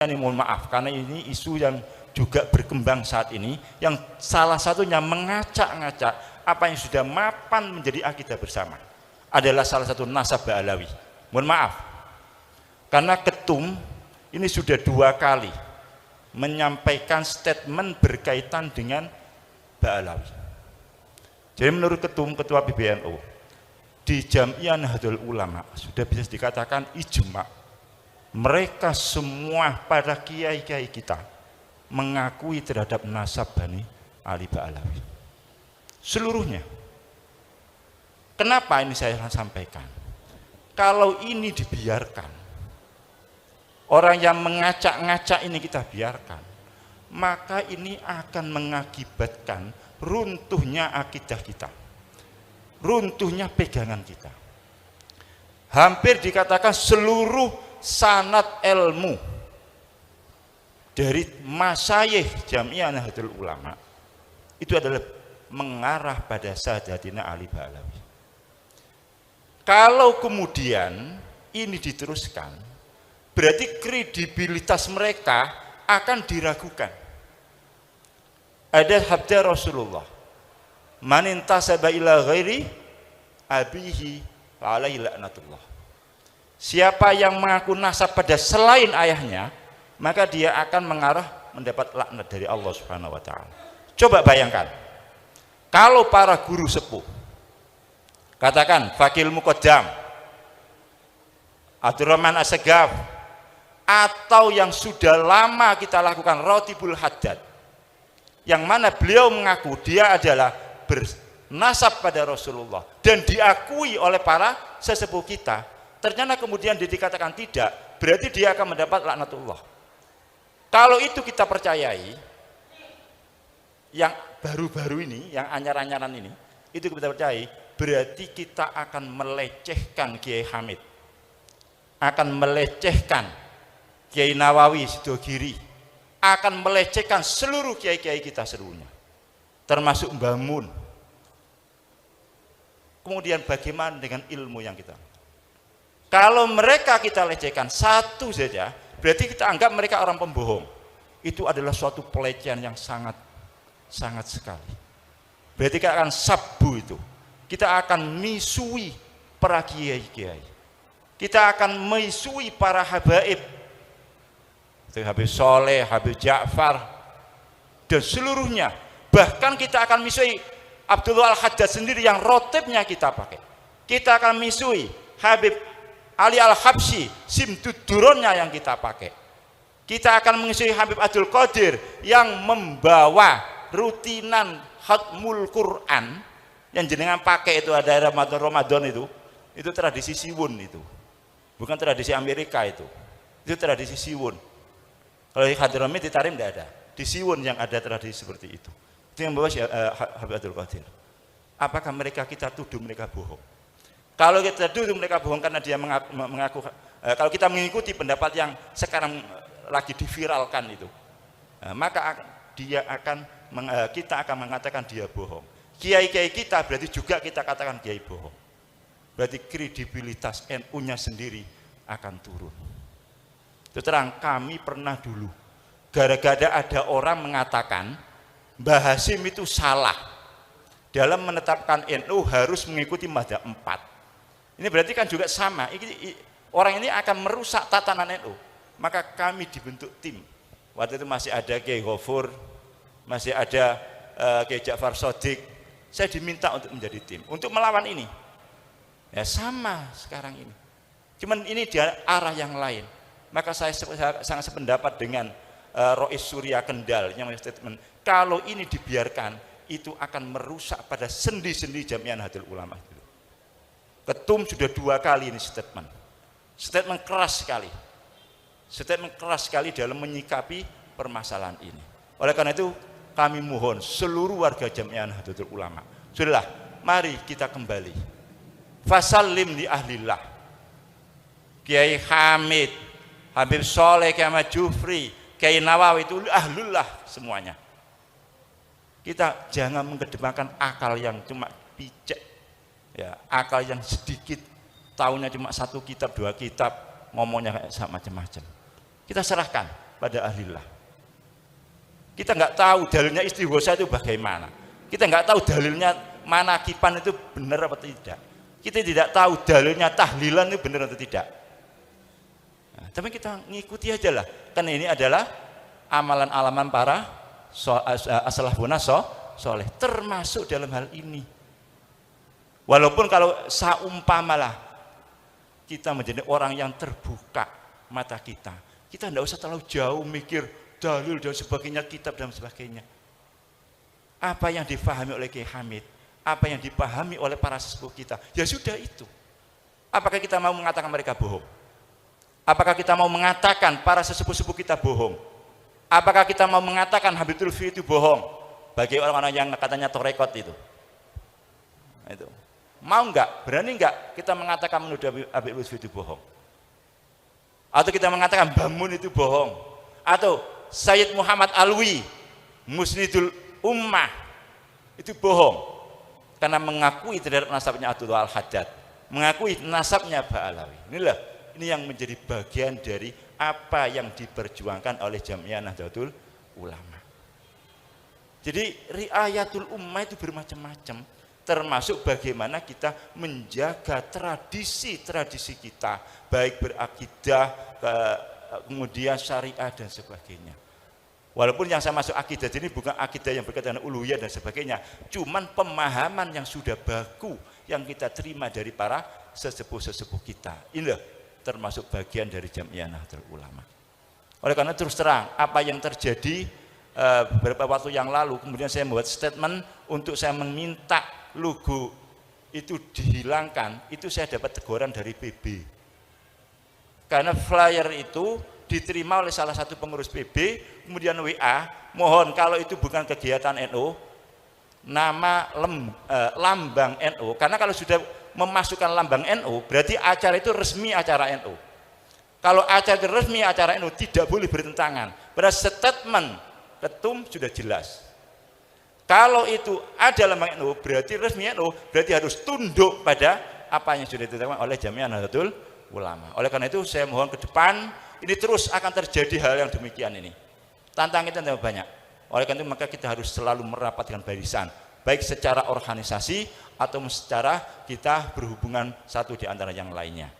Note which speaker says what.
Speaker 1: ini mohon maaf karena ini isu yang juga berkembang saat ini, yang salah satunya mengacak-ngacak apa yang sudah mapan menjadi akidah bersama adalah salah satu nasab Ba'alawi. Mohon maaf karena ketum ini sudah 2 kali menyampaikan statement berkaitan dengan Ba'alawi. Jadi menurut ketua PBNU di Jamiah Nahdlatul Ulama sudah bisa dikatakan ijma, mereka semua para kiai-kiai kita mengakui terhadap nasab Bani Ali Ba'alawi seluruhnya. Kenapa ini saya sampaikan? Kalau ini dibiarkan, orang yang mengacak-ngacak ini kita biarkan, maka ini akan mengakibatkan runtuhnya akidah kita, runtuhnya pegangan kita. Hampir dikatakan seluruh sanad ilmu dari masyayikh Jamiah Nahdlatul Ulama itu adalah mengarah pada Sayyidina Ali Ba'alawi. Kalau kemudian ini diteruskan, berarti kredibilitas mereka akan diragukan. Ada sabda Rasulullah, man intasaba ila ghairi abihi fa alaihi laknatullah. Siapa yang mengaku nasab pada selain ayahnya, maka dia akan mengarah mendapat laknat dari Allah Subhanahu wa taala. Coba bayangkan, kalau para guru sepuh, katakan Fakil Muqaddam, Abdurrahman As-Segaf, atau yang sudah lama kita lakukan Rotibul Haddad, yang mana beliau mengaku dia adalah bernasab pada Rasulullah dan diakui oleh para sesepuh kita, ternyata kemudian dikatakan tidak, berarti dia akan mendapat laknatullah. Kalau itu kita percayai, yang baru-baru ini, yang anyar-anyaran ini, itu kita percayai, berarti kita akan melecehkan Kiai Hamid, akan melecehkan Kiai Nawawi Sidogiri, akan melecehkan seluruh kiai-kiai kita seluruhnya, termasuk Mbah Mun. Kemudian bagaimana dengan ilmu yang kita? Kalau mereka kita lecehkan satu saja, berarti kita anggap mereka orang pembohong. Itu adalah suatu pelecehan yang sangat sekali. Berarti kita akan sabbu itu. Kita akan misui para kiai-kiai. Kita akan misui para habaib. Habib Soleh, Habib Ja'far, dan seluruhnya. Bahkan kita akan misui Abdullah Al-Haddad sendiri yang rotibnya kita pakai. Kita akan misui Habib Ali Al-Habsyi, simtuduronnya yang kita pakai. Kita akan mengisi Habib Abdul Qadir yang membawa rutinan khatmul Quran yang jenengan pakai itu ada Ramadan itu tradisi Siwun itu. Bukan tradisi Amerika itu. Itu tradisi Siwun. Kalau di Hadrami di Tarim tidak ada. Di Siwun yang ada tradisi seperti itu. Itu yang membawa Habib Abdul Qadir. Apakah mereka kita tuduh mereka bohong? Kalau kita tuduh mereka bohong karena dia mengaku, kalau kita mengikuti pendapat yang sekarang lagi diviralkan itu, maka kita akan mengatakan dia bohong. Kiai-kiai kita berarti juga kita katakan kiai bohong. Berarti kredibilitas NU-nya sendiri akan turun. Itu terang, kami pernah dulu gara-gara ada orang mengatakan Mbah Hasyim itu salah dalam menetapkan NU harus mengikuti mazhab 4. Ini berarti kan juga sama, orang ini akan merusak tatanan NU. Maka kami dibentuk tim. Waktu itu masih ada Kiai Ghafur, masih ada Kiai Ja'far Shadiq. Saya diminta untuk menjadi tim untuk melawan ini. Ya sama sekarang ini. Cuman ini di arah yang lain. Maka saya sangat sependapat dengan Rois Surya Kendal yang statement, kalau ini dibiarkan itu akan merusak pada sendi-sendi Jamiah Nahdlatul Ulama. Ketum sudah 2 kali ini statement keras sekali dalam menyikapi permasalahan ini. Oleh karena itu kami mohon seluruh warga Jamiah Nahdlatul Ulama, sudahlah, mari kita kembali fasallim li ahlillah. Kiai Hamid, Habib Soleh, Kiai Ahmad Jufri, Kiai Nawawi itu ahlullah semuanya. Kita jangan mengedepankan akal yang cuma picek, ya, akal yang sedikit, tahunya cuma 1 kitab 2 kitab, ngomongnya kayak macam-macam. Kita serahkan pada ahlillah. Kita nggak tahu dalilnya istighosa itu bagaimana. Kita nggak tahu dalilnya manakipan itu benar atau tidak. Kita tidak tahu dalilnya tahlilan itu benar atau tidak. Nah, tapi kita ngikuti aja lah. Karena ini adalah amalan-alaman para as-salafun soleh, termasuk dalam hal ini. Walaupun kalau saumpamalah kita menjadi orang yang terbuka mata kita tidak usah terlalu jauh mikir dalil dan sebagainya, kitab dan sebagainya. Apa yang dipahami oleh Kiai Hamid, apa yang dipahami oleh para sesepuh kita, ya sudah itu. Apakah kita mau mengatakan mereka bohong? Apakah kita mau mengatakan para sesepuh-sepuh kita bohong? Apakah kita mau mengatakan Habib Lutfi itu bohong? Bagi orang-orang yang katanya torekot itu. Mau enggak? Berani enggak kita mengatakan menuduh Habib Lutfi itu bohong? Atau kita mengatakan Bamun itu bohong? Atau Sayyid Muhammad Alwi, Musnidul Ummah itu bohong? Karena mengakui terhadap nasabnya Abdullah Al-Haddad, mengakui nasabnya Ba'alawi. Ini yang menjadi bagian dari apa yang diperjuangkan oleh Jamiah Nahdlatul Ulama. Jadi riayatul ummah itu bermacam-macam, termasuk bagaimana kita menjaga tradisi-tradisi kita, baik berakidah, kemudian syariah dan sebagainya. Walaupun yang saya masuk akidah ini bukan akidah yang berkaitan dengan uluhiyah dan sebagainya, cuman pemahaman yang sudah baku yang kita terima dari para sesepuh-sesepuh kita. Inilah termasuk bagian dari Jamiah Nahdlatul Ulama. Oleh karena terus terang, apa yang terjadi beberapa waktu yang lalu, kemudian saya membuat statement untuk saya meminta logo itu dihilangkan, itu saya dapat teguran dari PB. Karena flyer itu diterima oleh salah satu pengurus PB, kemudian WA, mohon kalau itu bukan kegiatan NU, nama lambang NU, karena kalau sudah memasukkan lambang NU, berarti acara itu resmi acara NU. Kalau acara itu resmi acara NU, tidak boleh bertentangan. Berarti statement ketum sudah jelas. Kalau itu ada lambang NU, berarti resmi NU, berarti harus tunduk pada apa yang sudah ditetapkan oleh Jamiah Nahdlatul Ulama. Oleh karena itu saya mohon ke depan, ini terus akan terjadi hal yang demikian ini. Tantangan kita tambah banyak. Oleh karena itu maka kita harus selalu merapat dengan barisan, baik secara organisasi atau secara kita berhubungan satu di antara yang lainnya.